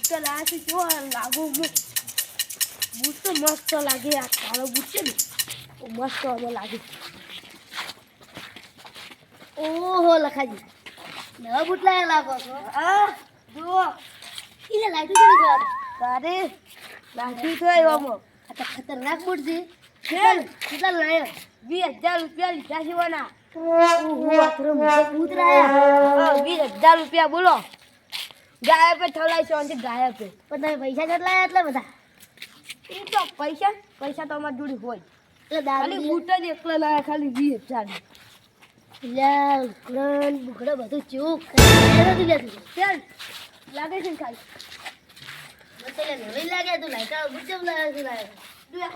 Boot લાયા છે જો લાગુ બૂટ તો મસ્ત લાગે આ કાળો બૂટ છે ને મસ્ત હવે લાગે ઓહો લખાજી નવા બૂટ લાયા લાગો છો આ જુઓ ile લાઈટ ઉડી ગયો તારે લાગી તો આવ્યો આ તો ખતરનાક બૂટ છે ખેલ કેટલા લાયા 20000 રૂપિયા લીધા છે વાના ઓહો આ તો મોટો બૂટ લાયા 20000 રૂપિયા બોલો ગાય પે થલાઈ છે અને ગાય પે પણ તમે પૈસા કેટલા લાયા એટલા બધા એ તો પૈસા તો અમાર જોડી હોય એટલે ખાલી દારૂ બૂટ જ એકલા લાયા ખાલી 20000 લ્યા ઉકરણ બુકડા બધું ચૂક નથી લેતું ચાલ લાગે છે ને ખાલી મને નવી લાગે તું લાઈટ બૂટ કેમ લાયા છે લાયા દે આ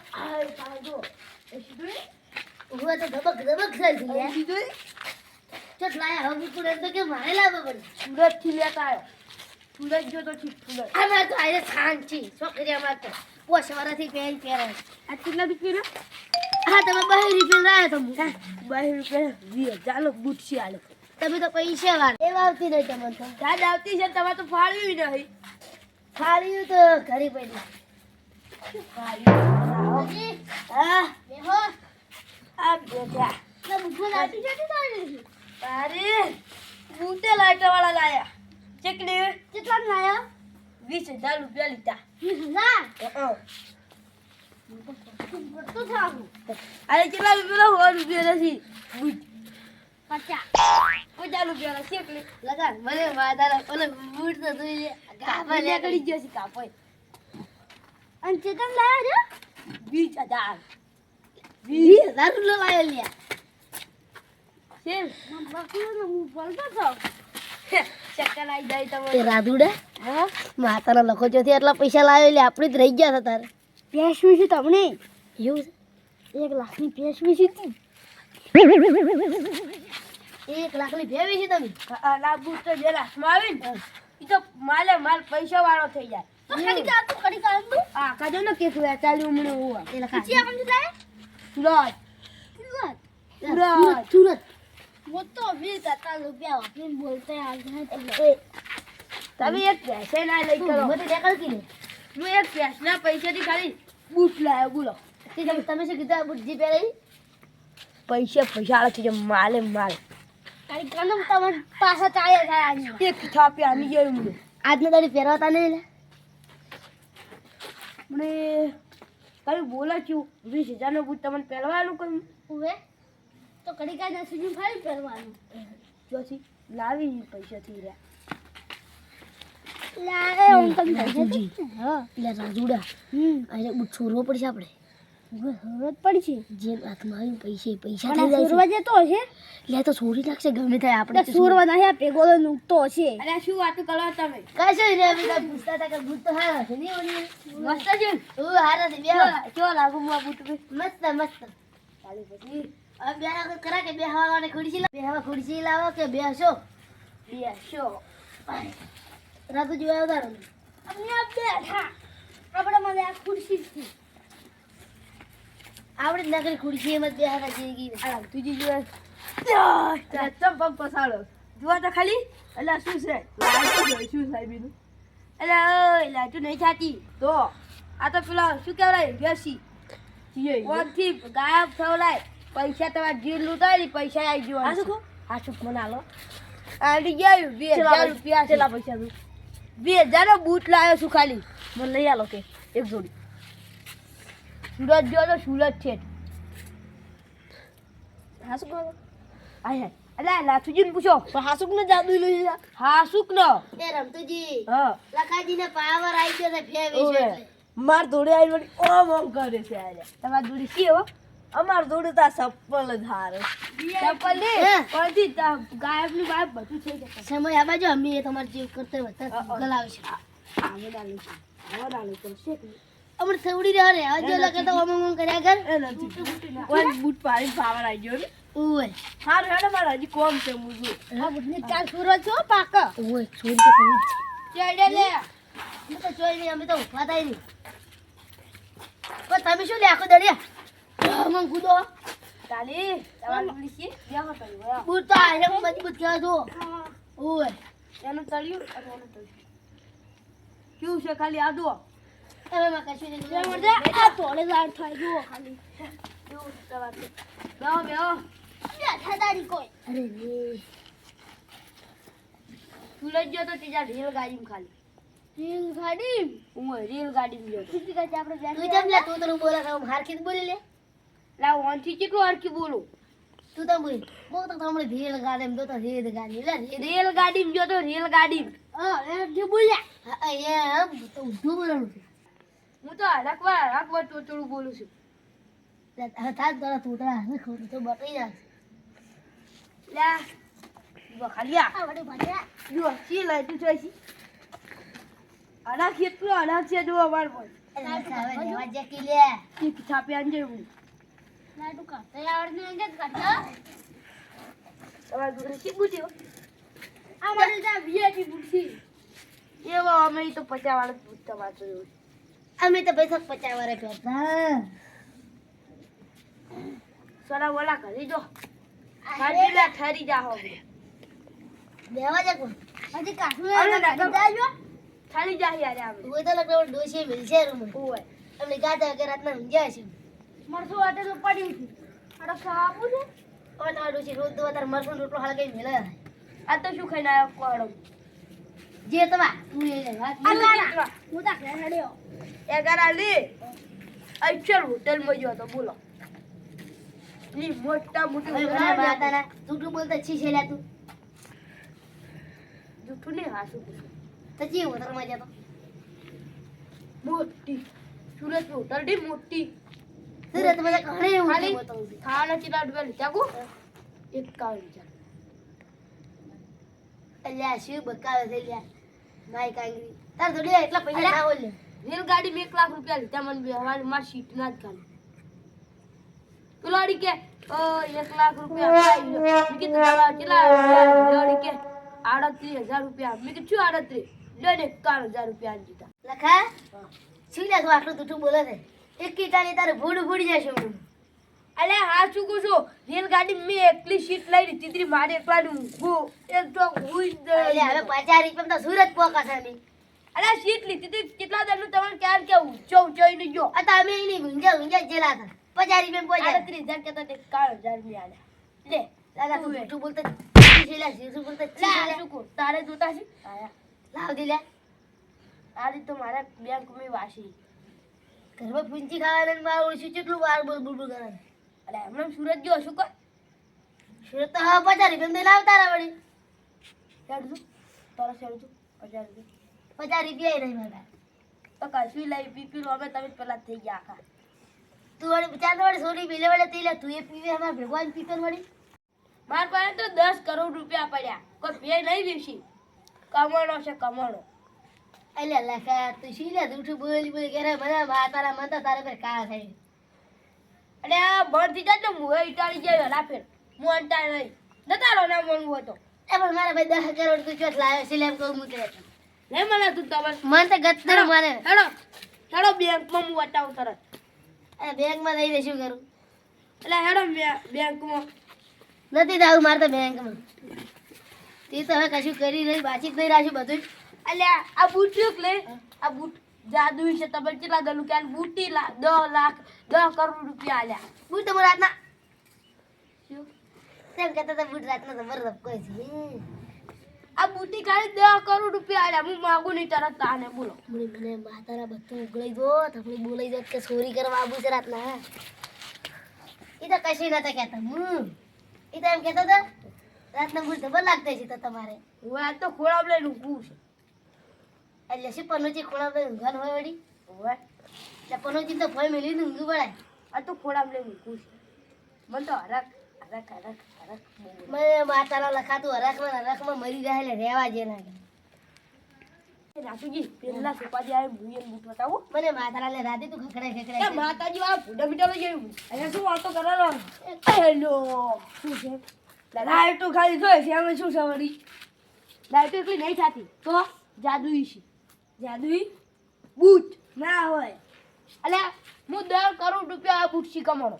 પાડો એ સીધું ઓહો તો ધબક ધબક થાય છે યાર સીધું ચટ લાયા હવે બૂટ તો કે મારે લાવવા પડે સુરત થી લેતા આવ્યો સુરત જો તો ઠીક સુરત આમાં તો આને સાંજ છે છોકરી અમાર તો પોસ વરાથી પહેરી પહેરે આ કેટલા રૂપિયા હા તમે 2 રૂપિયા લાયા તો 2 રૂપિયા 20000 બૂટ છે આલે તમે તો પૈસા વાર એ વાવતી નહીં તમને તો ગાજ આવતી છે તમારે તો ફાળ્યું નહીં ખાલી તો ઘરે પડી હા બેહો આ બેઠા ના બુકમાં લાટી જતી તારી તારે બૂટે લાઈટ વાળા લાયા ચકડી કેટલા લાયા 20000 રૂપિયા લીધા 20000 તો સારું અરે કેટલા રૂપિયા 100 રૂપિયા નથી બૂટ 50 50 રૂપિયા ચકડી લગા મને વાદારા ઓલે બૂટ તો તું કાપા નીકળી ગયો છે કાપોય અને ચેતન લાયા 20000 20000 લાયા લ્યા છે મન બાકીનો હું બોલતો છો ચક્કર આવી જાય એ તમારે રાધુડા હા માતાના લખો ચોથી આટલા પૈસા લાવ્યો એટલે આપણે જ રહી ગયા હતા તારે પેશવી છે તમને એવું 1 લાખની પેશવી છે તી 1 લાખની ભેવી છે તમે ના બૂટ તો 2 લાખમાં આવે ને ઈ તો માલ પૈસા વાળો થઈ જાય તો ખાલી જા તું કડી કાઢ તું આ કાજો ને કે તું ચાલ્યું મને હોવા એ લખા પછી આપણે સુરત લાયા સુરત સુરત वो तो 20000 रुपया वापस बोलते हैं आज તમે એક પૈસે ના લઈ કરો મને દેખાડ કી હું એક પૈસા પૈસાથી ખાલી બૂટ લાવ્યો બોલો તમે શું કીધું બુદ્ધિ પહેરી પૈસા આલે છે માલે માલ તારી કાનો તમાર પાછા ચાયા થાય આજ એક થાપી આની ગયો મને આજનો તારી પહેરવાતા નહીં મને કઈ બોલા છું 20000 નો બૂટ તમને પહેરવાનું કહ્યું ઉવે તો કડી કાજ સુધી ફાઈ પહેરવાનું જોથી લાવી પૈસાથી રહ્યા લાવે હું તમને પૈસાથી હા લે રાજુડા આજે બુટ છોરવો પડશે આપણે જરૂરત પડી છે જે હાથમાં આવ્યું પૈસા થઈ સુરવા જાય જતો હશે લે તો છોરી નાખશે ગમે થાય આપણે સુરવા નહીં આ પેગો નુકતો હશે અરે શું વાતું કરો તમે કશું રે અમે તો પૂછતા હતા કે બુટ તો હારા છે નહીં ઓલી મસ્ત છે ઓ હારા છે બેહો કેવો લાગુ મા બૂટ મસ્ત મસ્ત ચાલી પછી अब बेहा करा के बेहा वाले खुर्सी लावा के बेहसो બેસો रातू जो है उधर અમને આ બેઠા આપણે મને આ ખુરશી થી आवड़े नगरी खुर्सी मत बेहा का जीगी આ તુજી જો ચમ પગ પસાડો જોવા તો ખાલી એટલે શું છે લાઈટ જોઈ શું સાહેબીનું એટલે ઓય લાઈટ નહીં થાતી તો આ તો પેલા શું કહેવાય વેસી ઓનથી ગાયબ થવલાય પૈસા તમારે જે લૂંટાય પૈસા આવી ગયો આ શું આ શું મને હાલો આડી ગયા 20000 રૂપિયા કેટલા પૈસા તું 20000 નો બૂટ લાવ્યો છું ખાલી મને લઈ આલો કે એક જોડી સુરત જો તો સુરત છે હાસુક નો આય અલા લાથુજી ને પૂછો પણ હાસુક નો જાદુ લઈ જા હાસુક નો ए रमतुजी હા लखाजी ने पावर आई गयो છે ફેવી છે માર દોડે આવી વળી ઓમ ઓમ કરે છે આલે તમાર દોડી સી હો અમાર દોડે તા ચપ્પલ જ હારે ચપ્પલ ને પરથી ગાયબ ની ગાયબ બધું થઈ જશે समय आ बाजू हम ये तुम्हारे जीव करते होता गलाव છે આવો ડાલું તો શેક અમર થવડી રે રે આજે લગે તો ઓમ ઓમ કર્યા કર એ નથી ઓય બૂટ પાડી પાવર આવી ગયો ને ઓય હાર હેડો માર હજી કોમ છે મુજુ હા બુટની ચાર સુરો છો પાક ઓય છોડ તો કરી ચડે લે હું તો જોઈ નહીં અમે તો ઉભા થાય નહીં પણ તમે શું લે આખો દડિયા મન કૂદો તાલી તમાર દોડી સી યા હતો બૂટ તો આને મજબૂત કહેવા જો ઓય એનું તળિયું અને એનું તળિયું કેવું છે ખાલી આ જુઓ તમે માં કશું નહીં બે મિનિટ આ તોડે જાડ થાય જુઓ ખાલી જુઓ તમારે બેહો બેહો બેઠા તારી કોઈ અરે રે તું લઈ ગયો તો ત્રીજા રેલગાડીમાં ખાલી રેલગાડી હું રેલગાડીમાં ગયો તો તું કેમ લે તું તને બોલા હું હારખી બોલી લે લાવ ઓનથી કેટલું હરખી બોલું તું તો બોલ બહુ તો તમને રેલગાડી તો રેલગાડી એટલે રેલગાડીમાં ગયો તો રેલગાડીમાં હા એ જે બોલ્યા હા એ તો ઊંધું બોલવાનું છે હું તો હરકવા ટોટળું બોલું છું હવે તાર તારા તોતરા હવે ખોટું તો બતાઈ જાય લા જો ખાલી આ વડે ભાગ્યા જો સી લઈ તું જોઈ આના કેટલું આના છે જો અમાર પર હવે લેવા જે કી લે એક છાપે આંજે હું લાડુ કાઢે આવડને અંગે જ કાઢો તમાર ઘરે સી બુટ્યો આ મારી જા વીઆઈપી બુટ્ટી એવો અમે તો 50 વાળા પૂછતા વાતો અમે તો પૈસા 50 વારે પહેરતા સોના બોલા કરી જો ખાડીલા ઠરી જા હો લેવા જા કોઈ હજી કાઢું અરે ના, જાજો ઠરી જા યાર આમ કોઈ તો લગડો ડોસી મિલશે રૂમ ઓય અમને ગાતા કે રાતના ઊંઘ્યા છે મરસો આટે તો પડી હતી અરે ખાવું છે હવે તો ડોસી રોજ તો તાર મરસું રોટલો હળગાઈ મેલે આ તો શું ખાઈને આવ્યો કોડો જે તમા તું એ લે આ હું તા ખેડ્યો એ ગરા લે અચલ હોટેલ માં ગયો તો બોલો ની મોટા મોટી હવે મને માતાના જૂઠું બોલતા છી છે લ્યા તું જૂઠું નહીં હાસું તો જી હોટલ માં જતો મોટી સુરત હોટલ ડી મોટી સુરત માં ઘરે એવું ખાલી બતાવું છું ખાના ચીલા ડબલ ચાકુ 51 અલ્યા શું બકાવે છે લ્યા માઈ કાંગરી તાર તો લે એટલા પૈસા ના હોય લે રેલગાડી માં 1 લાખ રૂપિયા લીધા મને બેહવાની માં સીટ ના જ ખાલી પેલાડી કે 1 લાખ રૂપિયા આપ્યા મેં કીધું તારા કેટલા પેલાડી કે 38000 રૂપિયા મેં કીધું શું 38 લે 51000 રૂપિયા આલી દીધા લખા શું લે તું આટલું જૂઠું બોલે છે એક કીટાની તારે ભૂડ ભૂડી જશે હું અલે હા શું કહું છું રેલગાડી મેં એકલી સીટ લઈ લીધી હતી મારે એકલાની ઊંઘું એક તો હુઈ અલ્યા હવે 50 રૂપિયા તો સુરત પોકા છે ની અલે સીટ લીધી હતી કેટલા દરનું તમને ક્યાં કે ઊંચો ને ગયો આ તો અમે એની ગુંજા જેલા હતા 50 રૂપિયા પોજા 38000 કેતા તે 11000 ની આલ્યા લે દાદા તું જૂઠું બોલતા છેલા જૂઠું બોલતા લે છેલા શું કહું તારે જોતા છે આયા લાવ દે લે આજે તો મારા બેંક માં વાસી ઘરમાં પૂંચી ખાવાને મારું ઓળશું કેટલું વાર બોલ બોલ બોલ કરે અલે હમણાં સુરત ગયો શું કર સુરત તો હા 50 રૂપિયા દે લાવ તારા વળી હેડજો તારા હેડજો 50 રૂપિયા 50 રૂપિયા નહીં મારા તો કશું લઈ પીપી અમે તમે પેલા થઈ ગયા આખા તું વળી ચાર વળી સોરી બિલે વળી તી લે તું એ પીવે અમાર ભગવાન પીતર વળી માર પાસે તો 10 કરોડ રૂપિયા પડ્યા કોઈ ભે નહીં વેચી કમાણો છે કમાણો અલ્યા લખા તું શી લે જૂઠું બોલી બોલી કરે મને માતાના મન તો તારે પર કા થાય અરે આ ભરતી જાય ને હું ઇટાળી જાય રાફેર હું અંટાળ નહીં નતારો ના મનવું હોય તો એ પણ મારા ભાઈ 10 કરોડ તું ચોટ લાવ્યો છે એમ કહું મૂકે નહીં મને તું તમારે મન તો ગત્તર મારે હેડો હેડો બેંકમાં હું વટાવું તરત એ બેંકમાં જઈને શું કરું એટલે હેડો બેંકમાં નથી જાવું મારે તો બેંકમાં તે તો હવે કશું કરી નહીં બાચી જ નહીં રાખ્યું બધું એટલે આ બૂટ લે આ બૂટ જાદુ છે તમે કેટલા દલું કે બૂટી 10 લાખ 10 કરોડ રૂપિયા આલ્યા બૂટ તો રાતના શું તેમ કહેતા હતા બૂટ રાતના તો બરફ કોઈ છે આ બૂટી ખાલી 10 કરોડ રૂપિયા આલ્યા હું માંગુ નહીં તરત તાને બોલો મને માતારા બધું ઉગળી દો તમે બોલાઈ જાત કે ચોરી કરવા આવું છે રાતના એ તો કશી નતા કહેતા એ તો એમ કહેતા હતા રાતના બૂટ ડબલ લાગતા છે તો તમારે હું આ તો ખોળામ લઈને ઊભું છે એટલે શું પનોચી ખોળા પર ઊંઘવાનું હોય વળી હવે એટલે પનોચી તો ભય મેલી ઊંઘું પડાય આ તો ખોળામ લઈને ઊભું છે મને તો હરક મને માતાના લખાતું હરખમાં મરી જાય એટલે રહેવા જે લાગે રાતુજી પેલા સોપાજી આવે ભૂયન બૂટ બતાવો મને માતાના લે રાતે તું ખખડાય એ માતાજી વાળા ભૂડા મીઠા લઈ ગયું અહીંયા શું વાતો કરવાનો હેલો શું છે લાઈટ તો ખાલી જોઈ છે અમે શું છે વળી લાઈટ એટલી નહીં થતી તો જાદુઈ છે જાદુઈ બૂટ ના હોય અલ્યા હું 10 કરોડ રૂપિયા આ બૂટ શી કમાણો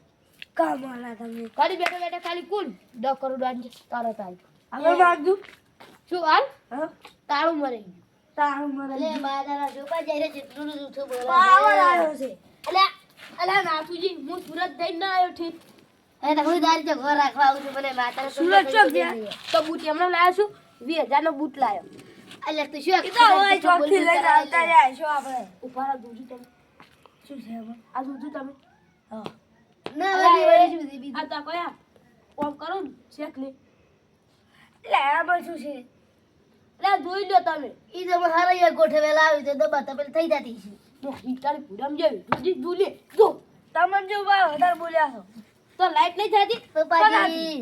કમાણા તમે ખાલી બેઠા બેઠા ખાલી કુલ 10 કરોડ આંજે તરત આવી આગળ માગજો શું હાલ હા તાળું મરે તાર મને અલે મારા છોકરા જઈને જેટલું ને જૂઠું બોલે પાવર આવ્યો છે. અલે નાથુજી હું સુરત જઈને ના આવ્યો ઠીક. એ તો હું દારી જો ઘર રાખવા આવું છું મને માતાને સુરત ચોક ગયા તો બૂટ એમને લાવ્યો છું 20,000 નો બૂટ લાવ્યો. અલે તું શું કીધા હોય ચોકથી લઈને આવતા રહ્યા છો આપણે. ઉભા દૂજી તમે શું છે હવે આ દૂધું તમે હા ના વાલી શું છે આ તા કયા ઓમ કરો ને શેક લે એટલે આમાં શું છે એટલે જોઈ લો તમે ઈ તો મારા યાર ગોઠવેલા આવી તો દબા તપેલ થઈ જતી છે તો ઈટાળી પૂરમ જેવી દૂધી દૂલે જો તમને જો બા વધારે બોલ્યા છો તો લાઈટ નહીં થતી તો પાછી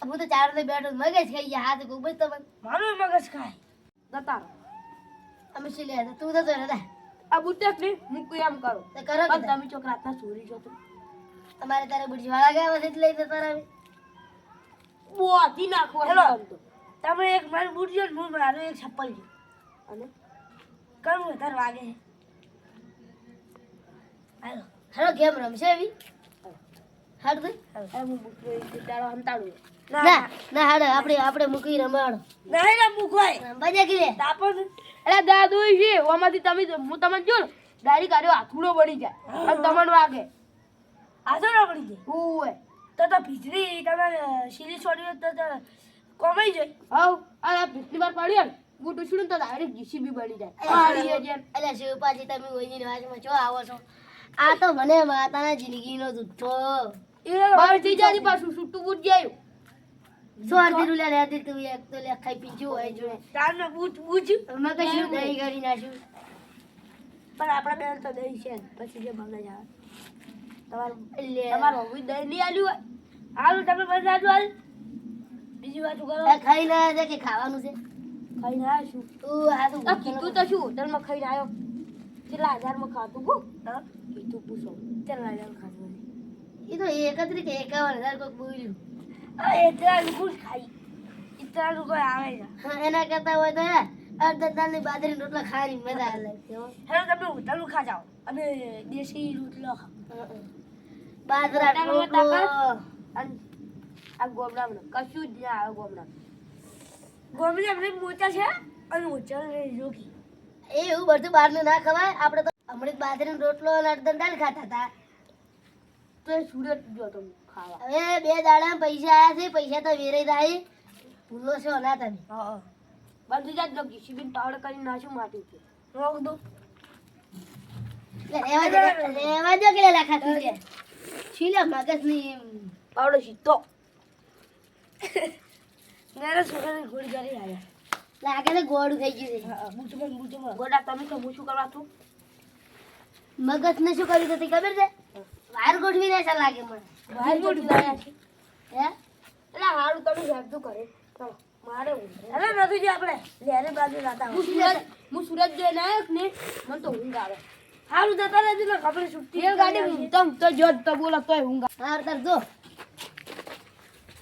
હું તો ચાર ને બેઠો મગજ ખાઈ ગયા હાથ કો બસ તમને મારું મગજ ખાય દતા અમે શું લે તું તો જો આ બુટેક ને મૂકું એમ કરો તો કરો પણ તમે છોકરા હાથના ચોરી છો તો તમારે તારે બુઢી વાળા ગયા વખત લઈ જતા રહે બોધી નાખો હેલો તમે એક મારું બૂટ જો હું મારું એક ચપ્પલ છે અને કરું વધારે વાગે છે હાલો હાલો ગેમ રમશે એવી હાડ દે હવે હું બૂટ લઈ દાડો હંતાડું ના ના હાડ આપણે મૂકી રમાડો નહીં ના મૂકવાય બજે કે તાપો અરે દાદુ છે ઓમાંથી તમે હું તમને જો દાડી કાઢ્યો હાથુડો બની જાય અને તમને વાગે હાથુડો બની જાય ઓય તો ભીજરી તમે સીલી છોડી તો કોમાઈ જાય હાવ આ ભીજરી વાર પાડ્યો ને બૂટ ઉછળું તો ડાયરેક્ટ જીસીબી બની જાય અલ્યા શિવપાજી તમે ઓઈની વાતમાં ચો આવો છો આ તો મને માતાના જિંદગીનો જુઠ્ઠો એ બાર થઈ જાય પાછું છૂટું બૂટ જાય સોરથી રૂલ્યા રહેતી તું એક તો લે ખાઈ પીંચું હોય જો તારને બૂટ બૂટ મેં કશું દહીં કરી નાખ્યું પણ આપણા બેન તો દહીં છે પછી જે બગડે જાય તમારું લે તમારું હવે દહીં નહીં આલ્યું હોય હાલું તમે બસ આજુ હાલ બીજી વાત કરો આ ખાઈ ના છે કે ખાવાનું છે ખાઈને આવ્યો છું તું હા તો કીધું તો શું હોટલમાં ખાઈને આવ્યો કેટલા હજારમાં ખાતું હું કીધું પૂછો કેટલા હજાર ખાતું એ તો 31 કે 51,000 કોઈક બોલ્યું એટલા લોકો જ ખાઈ એટલા લોકો આવે છે હા એના કરતા હોય તો અડધા દાળની બાજરી રોટલા ખાવાની મજા આવે હેલો તમે હોટલનું ખા જાઓ અને દેશી રોટલો ખાઓ બાજરા રોટલો અને આ ગોમડામાં કશું જ ના આવે ગોમડા આપણે મોટા છે અને ઓછા જોખી એવું બધું બહારનું ના ખવાય આપણે તો હમણાં બાજરીનો રોટલો અને અડધા દાળ ખાતા હતા તો એ સુરત જો તમે ખાવા હવે 2 દાડા પૈસા આયા છે પૈસા તો વેરાઈ જાય ભૂલો છો ના તમે હા બંધ જાત જો ઘીસીબીન પાવડર કરીને નાશું માટી છે રોક દો રેવા જો કે લાખા તું છે છીલા મગજ ની પાવડર સીધો મેરે છોકરાની ગોળી કરી આયા લાગે તો ગોળું થઈ ગયું છે બૂચમાં ગોડા તમે તો હું શું કરવા તું મગજ ને શું કર્યું હતી ખબર છે વાર ગોઠવી દે છે લાગે મને બહાર ગોળી લાયા છે હે એટલે હારું તમે હેડતું કરે ચલો મારે અરે નથી જે આપણે લેરે બાજુ રાતા હું સુરત જઈને આવ્યો ને મને તો ઊંઘ આવે હારું જતા રહેજો ને આપણે છૂટી એ ગાડી તમ તો જો તો બોલો તોય ઊંઘ હાર તાર જો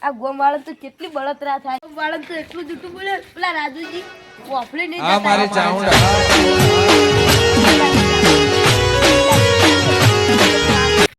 આ ગોમ વાળા તો કેટલી બળતરા થાય ગોમ વાળા તો એટલું જૂઠું બોલે પેલા રાજુજી વાપરી નહીં આ મારી ચાઉંડા